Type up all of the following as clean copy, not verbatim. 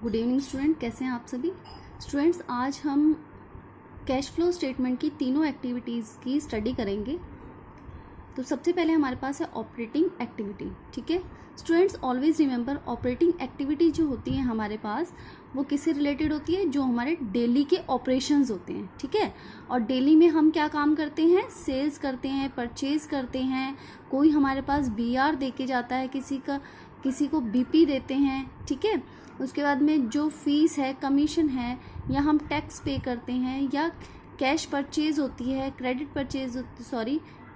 Good evening student, कैसे हैं आप सभी स्टूडेंट्स। आज हम कैश फ्लो स्टेटमेंट की तीनों एक्टिविटीज़ की स्टडी करेंगे। तो सबसे पहले हमारे पास है ऑपरेटिंग एक्टिविटी। ठीक है students, always remember operating activity जो होती है हमारे पास वो किससे रिलेटेड होती है, जो हमारे डेली के ऑपरेशंस होते हैं। ठीक है, और डेली में हम क्या काम करते हैं, सेल्स करते हैं, परचेज करते हैं, कोई हमारे पास बीआर दे के जाता है, किसी को बीपी देते हैं। ठीक है, उसके बाद में जो फीस है, कमीशन है, या हम टैक्स पे करते हैं, या कैश परचेज होती है,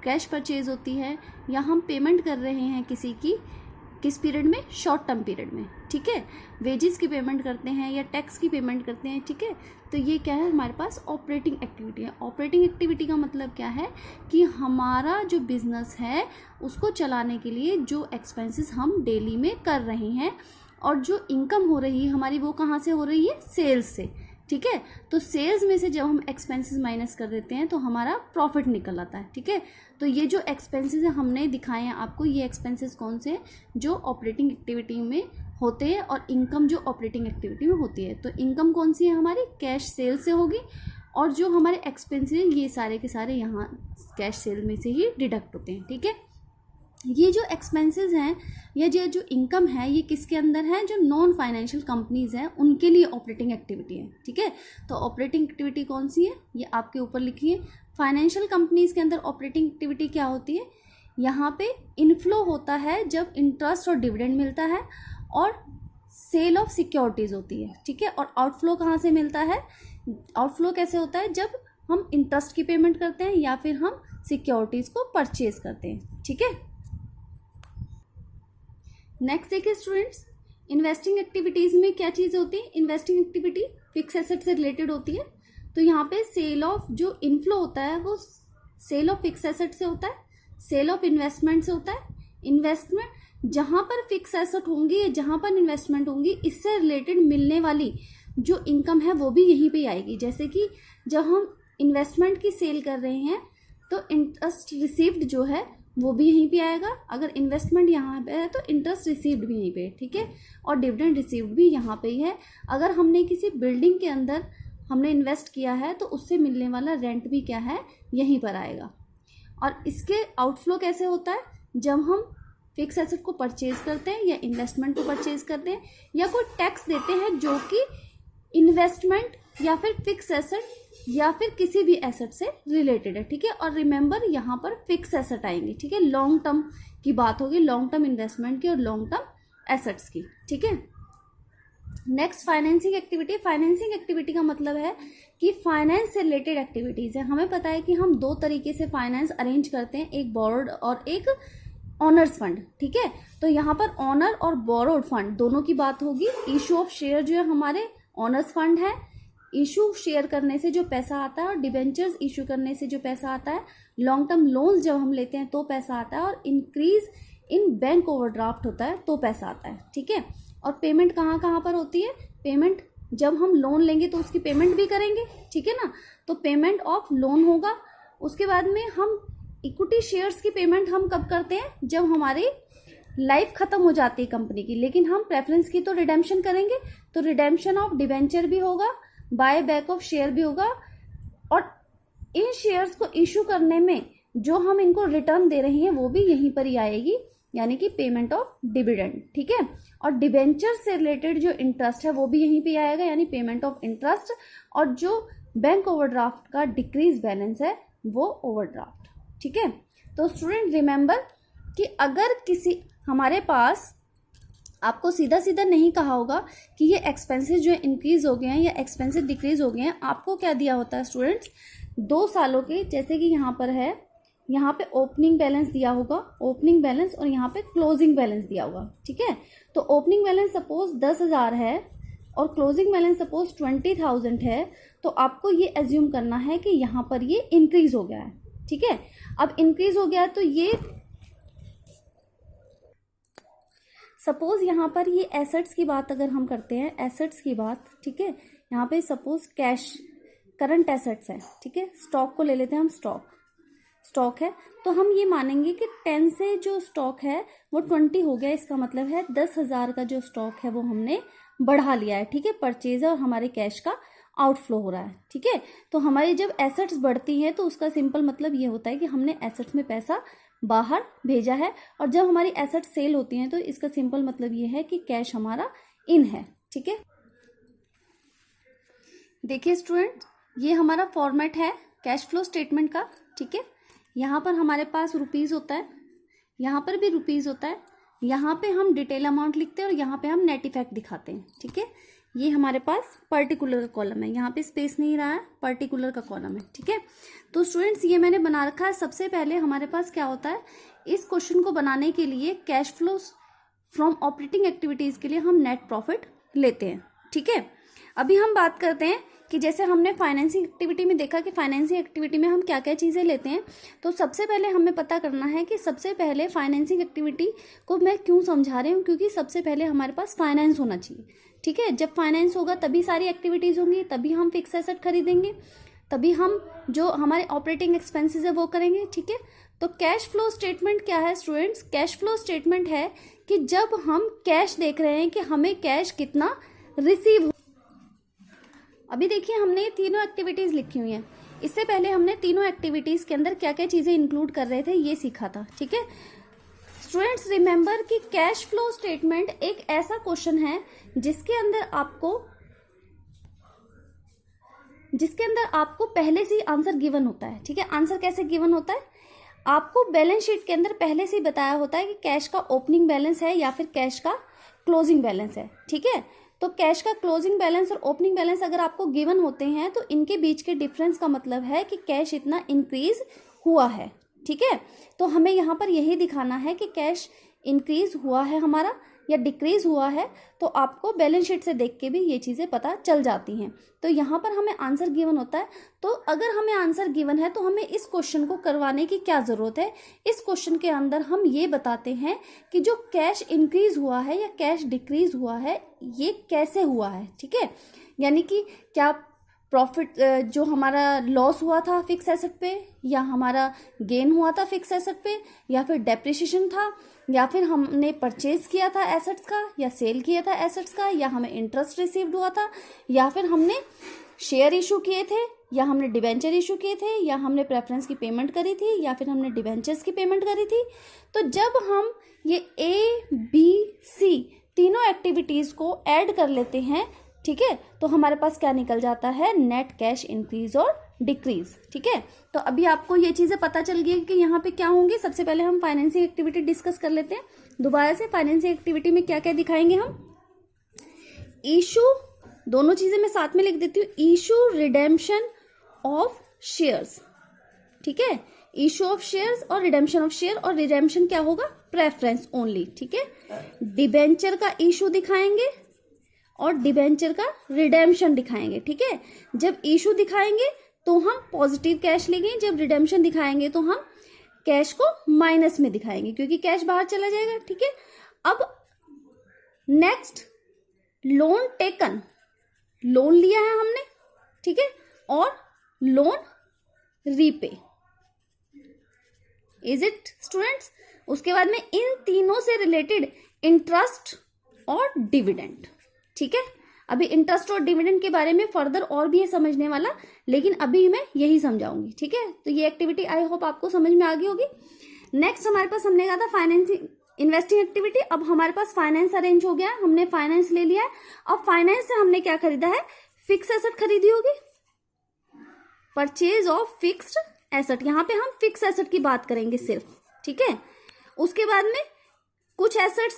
कैश परचेज होती है, या हम पेमेंट कर रहे हैं किसी की किस पीरियड में, शॉर्ट टर्म पीरियड में। ठीक है, वेजेस की पेमेंट करते हैं या टैक्स की पेमेंट करते हैं। ठीक है, तो ये क्या है, हमारे पास ऑपरेटिंग एक्टिविटी है। ऑपरेटिंग एक्टिविटी का मतलब क्या है कि हमारा जो बिजनेस है उसको चलाने के लिए जो एक्सपेंसेस हम डेली में कर रहे हैं और जो इनकम हो रही है हमारी, वो कहाँ से हो रही है, सेल्स से। ठीक है, तो सेल्स में से जब हम एक्सपेंसेस माइनस कर देते हैं तो हमारा प्रॉफिट निकल आता है। ठीक है, तो ये जो एक्सपेंसेस है हमने दिखाए हैं आपको, ये एक्सपेंसेस कौन से हैं, जो ऑपरेटिंग एक्टिविटी में होते हैं, और इनकम जो ऑपरेटिंग एक्टिविटी में होती है। तो इनकम कौन सी है हमारी, कैश सेल से होगी, और जो हमारे एक्सपेंसेस हैं ये सारे के सारे यहाँ कैश सेल में से ही डिडक्ट होते हैं। ठीक है, ये जो एक्सपेंसेस हैं या जो इनकम है ये किसके अंदर है, जो नॉन फाइनेंशियल कंपनीज हैं उनके लिए ऑपरेटिंग एक्टिविटी है। ठीक है, तो ऑपरेटिंग एक्टिविटी कौन सी है, ये आपके ऊपर लिखिए। फाइनेंशियल कंपनीज के अंदर ऑपरेटिंग एक्टिविटी क्या होती है, यहाँ पे इनफ्लो होता है जब इंटरेस्ट और डिविडेंड मिलता है, और सेल ऑफ सिक्योरिटीज होती है। ठीक है, और आउटफ्लो कहाँ से मिलता है, आउटफ्लो कैसे होता है, जब हम इंटरेस्ट की पेमेंट करते हैं या फिर हम सिक्योरिटीज को परचेज करते हैं। ठीक है, नेक्स्ट देखिए स्टूडेंट्स, इन्वेस्टिंग एक्टिविटीज में क्या चीज़ होती है, इन्वेस्टिंग एक्टिविटी फिक्स एसेट से रिलेटेड होती है। तो यहाँ पे सेल ऑफ जो इनफ्लो होता है वो सेल ऑफ फिक्स एसेट से होता है, सेल ऑफ इन्वेस्टमेंट से होता है। इन्वेस्टमेंट जहाँ पर फिक्स एसेट होंगी या जहाँ पर इन्वेस्टमेंट होंगी, इससे रिलेटेड मिलने वाली जो इनकम है वो भी यहीं पे आएगी। जैसे कि जब हम इन्वेस्टमेंट की सेल कर रहे हैं तो इंटरेस्ट रिसीव्ड जो है वो भी यहीं पे आएगा। अगर इन्वेस्टमेंट यहाँ पे है तो इंटरेस्ट रिसीव्ड भी यहीं पे। ठीक है, और डिविडेंड रिसीव्ड भी यहाँ पे ही है। अगर हमने किसी बिल्डिंग के अंदर हमने इन्वेस्ट किया है तो उससे मिलने वाला रेंट भी क्या है, यहीं पर आएगा। और इसके आउटफ्लो कैसे होता है, जब हम फिक्स एसेट को परचेज करते हैं या इन्वेस्टमेंट को परचेज करते हैं या कोई टैक्स देते हैं जो कि इन्वेस्टमेंट या फिर फिक्स एसेट या फिर किसी भी एसेट से रिलेटेड है। ठीक है, और रिमेंबर यहाँ पर फिक्स एसेट आएंगे। ठीक है, लॉन्ग टर्म की बात होगी, लॉन्ग टर्म इन्वेस्टमेंट की और लॉन्ग टर्म एसेट्स की। ठीक है, next financing activity. Financing activity का मतलब है कि फाइनेंस से रिलेटेड एक्टिविटीज है। हमें पता है कि हम दो तरीके से फाइनेंस अरेंज करते हैं, एक बोरोड और एक ऑनर्स फंड। ठीक है, तो यहाँ पर ऑनर और बोरोड फंड दोनों की बात होगी। इशू ऑफ शेयर जो है हमारे ऑनर्स फंड है, इशू शेयर करने से जो पैसा आता है, और डिबेंचर्स इशू करने से जो पैसा आता है, लॉन्ग टर्म लोन्स जब हम लेते हैं तो पैसा आता है, और इंक्रीज इन बैंक ओवरड्राफ्ट होता है तो पैसा आता है। ठीक है, और पेमेंट कहाँ कहाँ पर होती है, पेमेंट जब हम लोन लेंगे तो उसकी पेमेंट भी करेंगे। ठीक है ना, तो पेमेंट ऑफ लोन होगा। उसके बाद में हम इक्विटी शेयर्स की पेमेंट हम कब करते हैं, जब हमारी लाइफ खत्म हो जाती है कंपनी की, लेकिन हम प्रेफरेंस की तो रिडेम्पशन करेंगे, तो रिडेम्पशन ऑफ डिबेंचर भी होगा, बाय बैक ऑफ शेयर भी होगा, और इन शेयर्स को इशू करने में जो हम इनको रिटर्न दे रहे हैं वो भी यहीं पर ही आएगी, यानी कि पेमेंट ऑफ डिविडेंड। ठीक है, और डिबेंचर से रिलेटेड जो इंटरेस्ट है वो भी यहीं पे आएगा, यानी पेमेंट ऑफ इंटरेस्ट, और जो बैंक ओवरड्राफ्ट का डिक्रीज बैलेंस है वो ओवरड्राफ्ट। ठीक है, तो स्टूडेंट रिमेंबर कि अगर किसी हमारे पास आपको सीधा सीधा नहीं कहा होगा कि ये एक्सपेंसेस जो है इंक्रीज हो गए हैं या एक्सपेंसेस डिक्रीज हो गए हैं, आपको क्या दिया होता है स्टूडेंट्स, 2 सालों के, जैसे कि यहाँ पर है, यहाँ पे ओपनिंग बैलेंस दिया होगा, ओपनिंग बैलेंस, और यहाँ पे क्लोजिंग बैलेंस दिया होगा। ठीक है, तो ओपनिंग बैलेंस सपोज 10,000 है और क्लोजिंग बैलेंस सपोज 20,000 है, तो आपको ये एज्यूम करना है कि यहाँ पर ये इंक्रीज हो गया है। ठीक है, अब इंक्रीज हो गया है तो ये सपोज यहाँ पर ये एसेट्स की बात अगर हम करते हैं, एसेट्स की बात। ठीक है, यहाँ पे सपोज कैश करंट एसेट्स है। ठीक है, स्टॉक को ले लेते हैं हम, स्टॉक है, तो हम ये मानेंगे कि 10 से जो स्टॉक है वो 20 हो गया। इसका मतलब है 10,000 का जो स्टॉक है वो हमने बढ़ा लिया है, ठीक है, परचेज और हमारे कैश का आउटफ्लो हो रहा है, ठीक है। तो हमारी जब एसेट्स बढ़ती हैं तो उसका सिंपल मतलब ये होता है कि हमने एसेट्स में पैसा बाहर भेजा है, और जब हमारी एसेट्स सेल होती हैं तो इसका सिंपल मतलब ये है कि कैश हमारा इन है, ठीक है। देखिए स्टूडेंट, ये हमारा फॉर्मेट है कैश फ्लो स्टेटमेंट का, ठीक है। यहाँ पर हमारे पास रुपीज़ होता है, यहाँ पर भी रुपीज़ होता है, यहाँ पे हम डिटेल अमाउंट लिखते हैं और यहाँ पे हम नेट इफेक्ट दिखाते हैं, ठीक है। ये हमारे पास पर्टिकुलर का कॉलम है, यहाँ पे स्पेस नहीं रहा है, पर्टिकुलर का कॉलम है, ठीक है। तो स्टूडेंट्स ये मैंने बना रखा है। सबसे पहले हमारे पास क्या होता है, इस क्वेश्चन को बनाने के लिए cash flow from operating activities के लिए हम नेट प्रॉफिट लेते हैं, ठीक है। अभी हम बात करते हैं कि जैसे हमने फाइनेंसिंग एक्टिविटी में देखा कि फाइनेंसिंग एक्टिविटी में हम क्या क्या चीज़ें लेते हैं। तो सबसे पहले हमें पता करना है कि सबसे पहले फाइनेंसिंग एक्टिविटी को मैं क्यों समझा रही हूँ, क्योंकि सबसे पहले हमारे पास फाइनेंस होना चाहिए, ठीक है। जब फाइनेंस होगा तभी सारी एक्टिविटीज़ होंगी, तभी हम फिक्स एसेट खरीदेंगे, तभी हम जो हमारे ऑपरेटिंग एक्सपेंसेस है वो करेंगे, ठीक है। तो कैश फ्लो स्टेटमेंट क्या है स्टूडेंट्स? कैश फ्लो स्टेटमेंट है कि जब हम कैश देख रहे हैं कि हमें कैश कितना रिसीव। अभी देखिए हमने ये तीनों एक्टिविटीज़ लिखी हुई हैं। इससे पहले हमने तीनों एक्टिविटीज़ के अंदर क्या क्या चीज़ें इंक्लूड कर रहे थे ये सीखा था, ठीक है। स्टूडेंट्स रिमेंबर कि कैश फ्लो स्टेटमेंट एक ऐसा क्वेश्चन है जिसके अंदर आपको पहले से ही आंसर गिवन होता है, ठीक है। आंसर कैसे गिवन होता है? आपको बैलेंस शीट के अंदर पहले से ही बताया होता है कि कैश का ओपनिंग बैलेंस है या फिर कैश का क्लोजिंग बैलेंस है, ठीक है। तो कैश का क्लोजिंग बैलेंस और ओपनिंग बैलेंस अगर आपको गिवन होते हैं तो इनके बीच के डिफरेंस का मतलब है कि कैश इतना इंक्रीज हुआ है, ठीक है। तो हमें यहाँ पर यही दिखाना है कि कैश इंक्रीज हुआ है हमारा या डिक्रीज हुआ है। तो आपको बैलेंस शीट से देख के भी ये चीज़ें पता चल जाती हैं। तो यहाँ पर हमें आंसर गिवन होता है। तो अगर हमें आंसर गिवन है तो हमें इस क्वेश्चन को करवाने की क्या ज़रूरत है? इस क्वेश्चन के अंदर हम ये बताते हैं कि जो कैश इंक्रीज हुआ है या कैश डिक्रीज हुआ है ये कैसे हुआ है, ठीक है। यानी कि क्या प्रॉफिट जो हमारा लॉस हुआ था फिक्स एसेट पे, या हमारा गेन हुआ था फिक्स एसेट पे, या फिर डेप्रिसिएशन था, या फिर हमने परचेज किया था एसेट्स का या सेल किया था एसेट्स का, या हमें इंटरेस्ट रिसीव्ड हुआ था, या फिर हमने शेयर इशू किए थे, या हमने डिबेंचर इशू किए थे, या हमने प्रेफरेंस की पेमेंट करी थी, या फिर हमने डिबेंचर्स की पेमेंट करी थी। तो जब हम ये ABC तीनों एक्टिविटीज़ को ऐड कर लेते हैं, ठीक है, तो हमारे पास क्या निकल जाता है? नेट कैश इंक्रीज और डिक्रीज, ठीक है। तो अभी आपको ये चीज़ें पता चल गई कि यहाँ पे क्या होंगे। सबसे पहले हम फाइनेंसिंग एक्टिविटी डिस्कस कर लेते हैं दोबारा से। फाइनेंसिंग एक्टिविटी में क्या क्या दिखाएंगे हम? इशू, दोनों चीज़ें मैं साथ में लिख देती हूँ, इशू रिडेम्पशन ऑफ शेयर्स, ठीक है। इशू ऑफ शेयर्स और रिडेम्पशन ऑफ शेयर, और रिडेम्पशन क्या होगा? प्रेफरेंस ओनली, ठीक है। डिबेंचर का इशू दिखाएंगे और डिबेंचर का रिडेम्पशन दिखाएंगे, ठीक है। जब इशू दिखाएंगे तो हम पॉजिटिव कैश लेंगे, जब रिडेम्पशन दिखाएंगे तो हम कैश को माइनस में दिखाएंगे क्योंकि कैश बाहर चला जाएगा, ठीक है। अब नेक्स्ट, लोन टेकन, लोन लिया है हमने, ठीक है, और loan repay, is it students? उसके बाद में इन तीनों से रिलेटेड इंटरेस्ट और डिविडेंड, ठीक है। अभी इंटरेस्ट और डिविडेंड के बारे में फर्दर और भी है समझने वाला, लेकिन अभी मैं यही समझाऊंगी, ठीक है। तो ये एक्टिविटी आई होप आपको समझ में आ गई होगी। नेक्स्ट हमारे पास हमने कहा था फाइनेंसिंग इन्वेस्टिंग एक्टिविटी। अब हमारे पास फाइनेंस अरेंज हो गया है, हमने फाइनेंस ले लिया है। अब फाइनेंस से हमने क्या खरीदा है? फिक्स एसेट खरीदी होगी, परचेज ऑफ फिक्स्ड एसेट। यहाँ पे हम फिक्स एसेट की बात करेंगे सिर्फ, ठीक है। उसके बाद में कुछ एसेट्स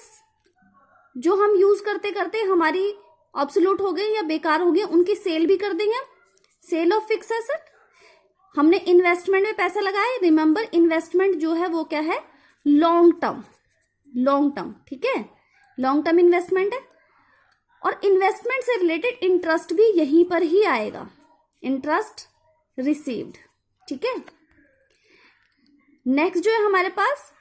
जो हम यूज करते करते हमारी ऑब्सोल्यूट हो गए या बेकार हो गए, उनकी सेल भी कर देंगे। सेल ऑफ फिक्स एसेट, हमने इन्वेस्टमेंट में पैसा लगाया। रिमेंबर इन्वेस्टमेंट जो है वो क्या है? लॉन्ग टर्म, ठीक है, लॉन्ग टर्म इन्वेस्टमेंट है। और इन्वेस्टमेंट से रिलेटेड इंटरेस्ट भी यहीं पर ही आएगा, इंटरेस्ट रिसीव्ड, ठीक है। नेक्स्ट जो है हमारे पास,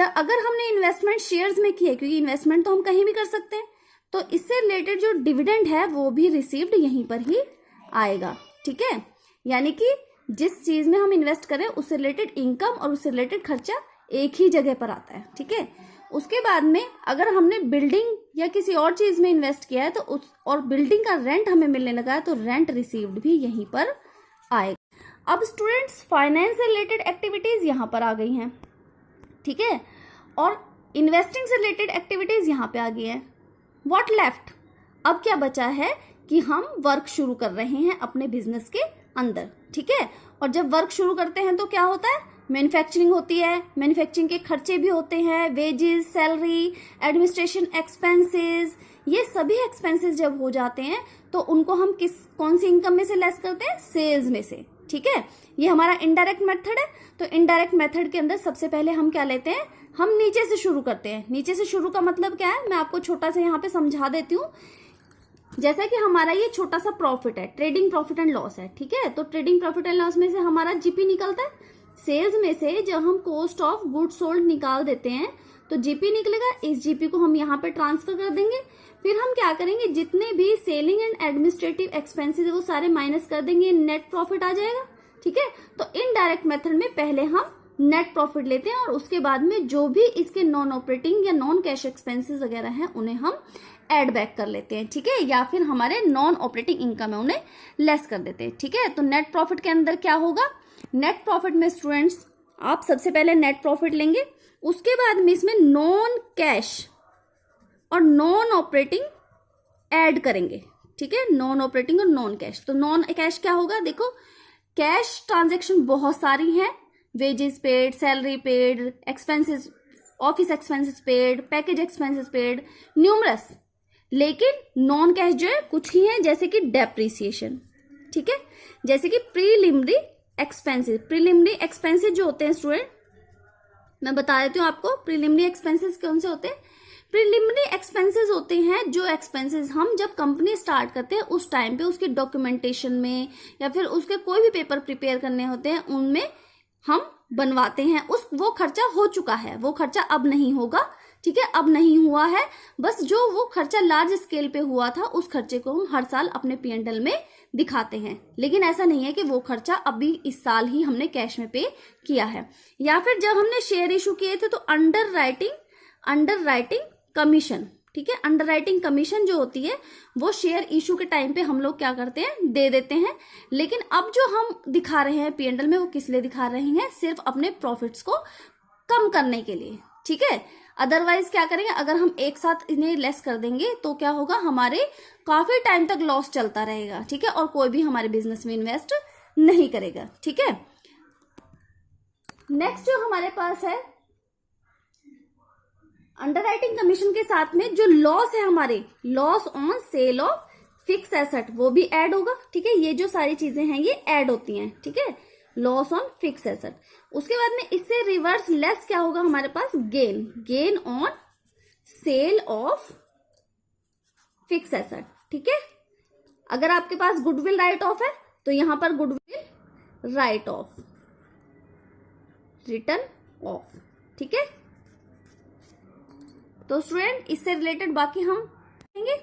अगर हमने इन्वेस्टमेंट शेयर्स में की है, क्योंकि इन्वेस्टमेंट तो हम कहीं भी कर सकते हैं, तो इससे रिलेटेड जो डिविडेंड है वो भी रिसीव्ड यहीं पर ही आएगा, ठीक है। यानी कि जिस चीज में हम इन्वेस्ट करें उससे रिलेटेड इनकम और उससे रिलेटेड खर्चा एक ही जगह पर आता है, ठीक है। उसके बाद में अगर हमने बिल्डिंग या किसी और चीज में इन्वेस्ट किया है तो उस और बिल्डिंग का रेंट हमें मिलने लगा है तो रेंट रिसीव्ड भी यहीं पर आएगा। अब स्टूडेंट्स फाइनेंस से रिलेटेड एक्टिविटीज यहाँ पर आ गई हैं, ठीक है, और इन्वेस्टिंग से रिलेटेड एक्टिविटीज यहाँ पे आ गई है। व्हाट लेफ्ट, अब क्या बचा है कि हम वर्क शुरू कर रहे हैं अपने बिजनेस के अंदर, ठीक है। और जब वर्क शुरू करते हैं तो क्या होता है, मैन्युफैक्चरिंग होती है, मैन्युफैक्चरिंग के खर्चे भी होते हैं, वेजेस, सैलरी, एडमिनिस्ट्रेशन एक्सपेंसेस, ये सभी एक्सपेंसेस जब हो जाते हैं तो उनको हम कौन सी इनकम में से लेस करते हैं, सेल्स में से, ठीक है। ये हमारा इनडायरेक्ट मेथड है। तो इनडायरेक्ट मेथड के अंदर सबसे पहले हम क्या लेते हैं, हम नीचे से शुरू करते हैं। नीचे से शुरू का मतलब क्या है, मैं आपको छोटा सा यहाँ पे समझा देती हूँ। जैसा कि हमारा ये छोटा सा प्रॉफिट है, ट्रेडिंग प्रॉफिट एंड लॉस है, ठीक है। तो ट्रेडिंग प्रॉफिट एंड लॉस में से हमारा जीपी निकलता है। सेल्स में से जब हम कॉस्ट ऑफ गुड्स सोल्ड निकाल देते हैं तो जीपी निकलेगा। इस जीपी को हम यहाँ पे ट्रांसफर कर देंगे। फिर हम क्या करेंगे, जितने भी सेलिंग एंड एडमिनिस्ट्रेटिव एक्सपेंसेस है वो सारे माइनस कर देंगे, नेट प्रॉफिट आ जाएगा, ठीक है। तो इनडायरेक्ट मेथड में पहले हम नेट प्रॉफिट लेते हैं और उसके बाद में जो भी इसके नॉन ऑपरेटिंग या नॉन कैश एक्सपेंसेस वगैरह हैं उन्हें हम एड बैक कर लेते हैं, ठीक है, या फिर हमारे नॉन ऑपरेटिंग इनकम है उन्हें लेस कर देते हैं, ठीक है। तो नेट प्रॉफिट के अंदर क्या होगा, नेट प्रॉफिट में स्टूडेंट्स आप सबसे पहले नेट प्रॉफिट लेंगे, उसके बाद में इसमें नॉन कैश और नॉन ऑपरेटिंग ऐड करेंगे, ठीक है, नॉन ऑपरेटिंग और नॉन कैश। तो नॉन कैश क्या होगा, देखो कैश ट्रांजैक्शन बहुत सारी हैं, wages paid, salary paid, expenses, office expenses paid, package expenses paid, numerous. लेकिन नॉन कैश जो है कुछ ही है, जैसे कि डेप्रिसिएशन, ठीक है, जैसे कि प्रीलिमिनरी एक्सपेंसेस। प्रीलिमिनरी एक्सपेंसेस जो होते हैं स्टूडेंट, मैं बता देती हूँ आपको प्रीलिमिनरी एक्सपेंसेस कौन से होते हैं। प्रीलिमिनरी एक्सपेंसेस होते हैं जो एक्सपेंसेस हम जब कंपनी स्टार्ट करते हैं उस टाइम पे उसके डॉक्यूमेंटेशन में या फिर उसके कोई भी पेपर प्रिपेयर करने होते हैं उनमें हम बनवाते हैं। वो खर्चा हो चुका है, वो खर्चा अब नहीं होगा, ठीक है, अब नहीं हुआ है। बस जो वो खर्चा लार्ज स्केल पे हुआ था उस खर्चे को हम हर साल अपने P&L में दिखाते हैं। लेकिन ऐसा नहीं है कि वो खर्चा अभी इस साल ही हमने कैश में पे किया है। या फिर जब हमने शेयर इशू किए थे तो अंडर राइटिंग कमीशन, ठीक है, अंडर राइटिंग कमीशन जो होती है वो शेयर इशू के टाइम पे हम लोग क्या करते हैं, दे देते हैं। लेकिन अब जो हम दिखा रहे हैं P&L में वो किस लिए दिखा रहे हैं, सिर्फ अपने प्रॉफिट्स को कम करने के लिए, ठीक है। अदरवाइज क्या करेंगे, अगर हम एक साथ इन्हें लेस कर देंगे तो क्या होगा, हमारे काफी टाइम तक लॉस चलता रहेगा, ठीक है, और कोई भी हमारे बिजनेस में इन्वेस्ट नहीं करेगा, ठीक है। नेक्स्ट जो हमारे पास है अंडरराइटिंग कमीशन के साथ में जो लॉस है हमारे, loss on sale of fix asset, वो भी ऐड होगा, ठीक है। ये जो सारी चीजें हैं ये ऐड होती हैं, ठीक है, लॉस ऑन फिक्स एसेट। उसके बाद में इससे रिवर्स लेस क्या होगा हमारे पास, gain on sale of fix asset, ठीक है। अगर आपके पास गुडविल राइट ऑफ है तो यहां पर goodwill right of, return of, ठीक है। तो स्टूडेंट इससे रिलेटेड बाकी हम देखेंगे।